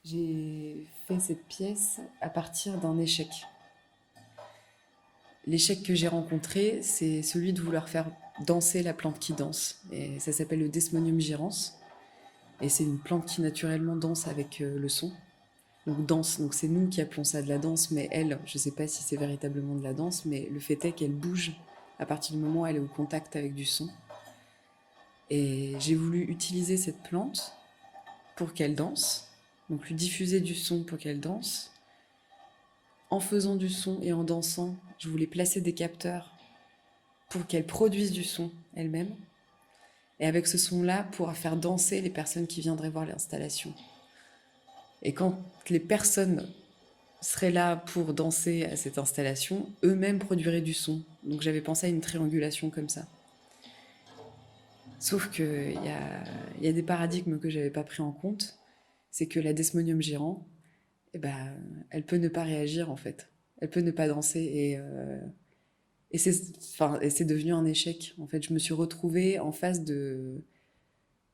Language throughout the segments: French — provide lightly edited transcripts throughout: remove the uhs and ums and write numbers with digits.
J'ai fait cette pièce à partir d'un échec. L'échec que j'ai rencontré, c'est celui de vouloir faire danser la plante qui danse. Et ça s'appelle le Desmonium gyrans. Et c'est une plante qui naturellement danse avec le son. Donc danse, donc c'est nous qui appelons ça de la danse, mais elle, je ne sais pas si c'est véritablement de la danse, mais le fait est qu'elle bouge à partir du moment où elle est au contact avec du son. Et j'ai voulu utiliser cette plante pour qu'elle danse, donc lui diffuser du son pour qu'elle danse. En faisant du son et en dansant, je voulais placer des capteurs pour qu'elle produise du son elle-même. Et avec ce son-là, pouvoir faire danser les personnes qui viendraient voir l'installation. Et quand les personnes seraient là pour danser à cette installation, eux-mêmes produiraient du son. Donc j'avais pensé à une triangulation comme ça. Sauf qu'il y a des paradigmes que j'avais pas pris en compte. C'est que la Desmonium gyrans, eh ben, elle peut ne pas réagir en fait. Elle peut ne pas danser et c'est devenu un échec. En fait, je me suis retrouvée en face de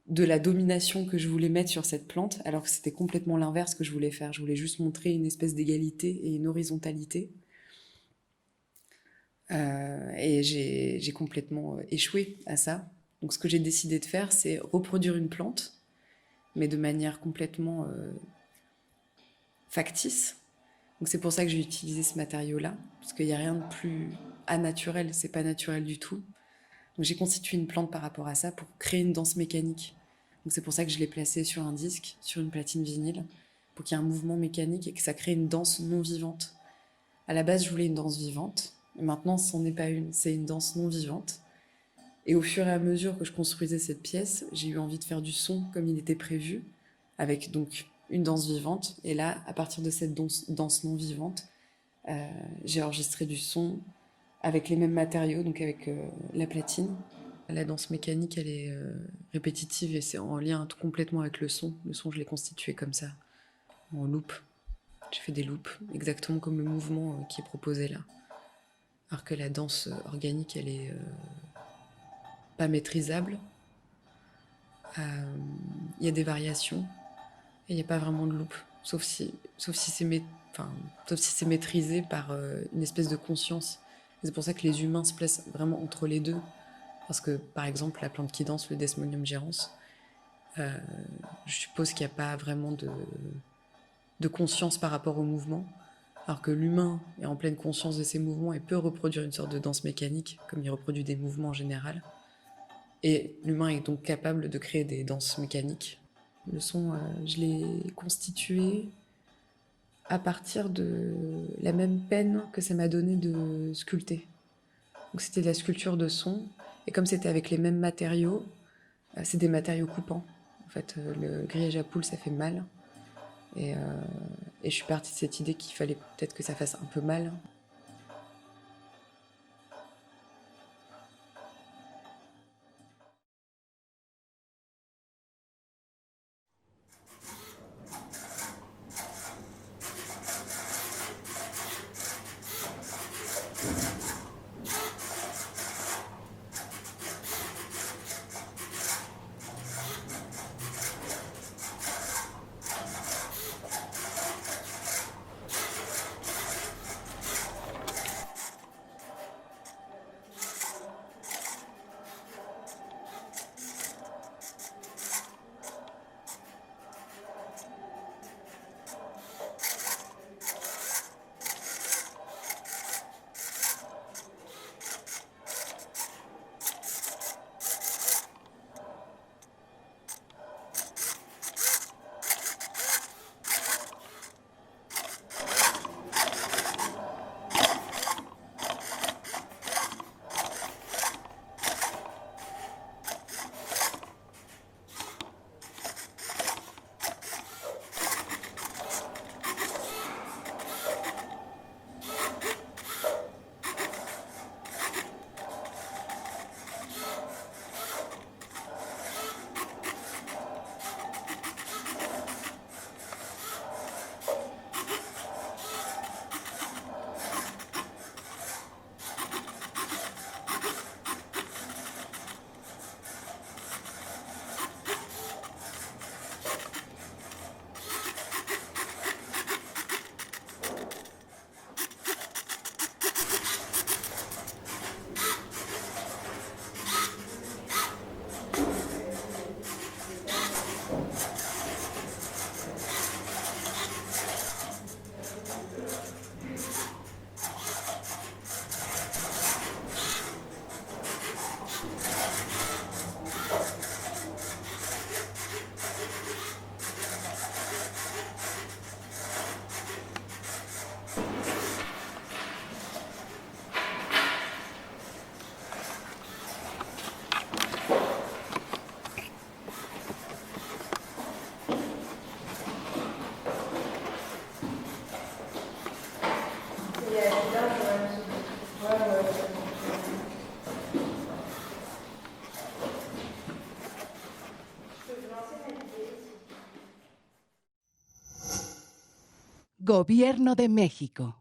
la domination que je voulais mettre sur cette plante, alors que c'était complètement l'inverse que je voulais faire. Je voulais juste montrer une espèce d'égalité et une horizontalité. Et j'ai complètement échoué à ça. Donc ce que j'ai décidé de faire, c'est reproduire une plante, mais de manière complètement factice. Donc c'est pour ça que j'ai utilisé ce matériau-là, parce qu'il n'y a rien de plus aнаturel, c'est pas naturel du tout. Donc j'ai constitué une plante par rapport à ça pour créer une danse mécanique. Donc c'est pour ça que je l'ai placée sur un disque, sur une platine vinyle, pour qu'il y ait un mouvement mécanique et que ça crée une danse non vivante. À la base, je voulais une danse vivante, et maintenant, ce n'est pas une, c'est une danse non vivante. Et au fur et à mesure que je construisais cette pièce, j'ai eu envie de faire du son comme il était prévu, avec donc une danse vivante. Et là, à partir de cette danse non vivante, j'ai enregistré du son avec les mêmes matériaux, donc avec la platine. La danse mécanique, elle est répétitive et c'est en lien tout complètement avec le son. Le son, je l'ai constitué comme ça, en loop. J'ai fait des loops, exactement comme le mouvement qui est proposé là. Alors que la danse organique, elle est pas maîtrisable. Il y a des variations et il n'y a pas vraiment de loop, sauf si c'est maîtrisé par une espèce de conscience. Et c'est pour ça que les humains se placent vraiment entre les deux. Parce que, par exemple, la plante qui danse, le Desmonium gyrans, je suppose qu'il n'y a pas vraiment de conscience par rapport au mouvement, alors que l'humain est en pleine conscience de ses mouvements et peut reproduire une sorte de danse mécanique, comme il reproduit des mouvements en général. Et l'humain est donc capable de créer des danses mécaniques. Le son, je l'ai constitué à partir de la même peine que ça m'a donné de sculpter. Donc c'était de la sculpture de son, et comme c'était avec les mêmes matériaux, c'est des matériaux coupants. En fait, le grillage à poule, ça fait mal. Et, euh, et je suis partie de cette idée qu'il fallait peut-être que ça fasse un peu mal. Gobierno de México.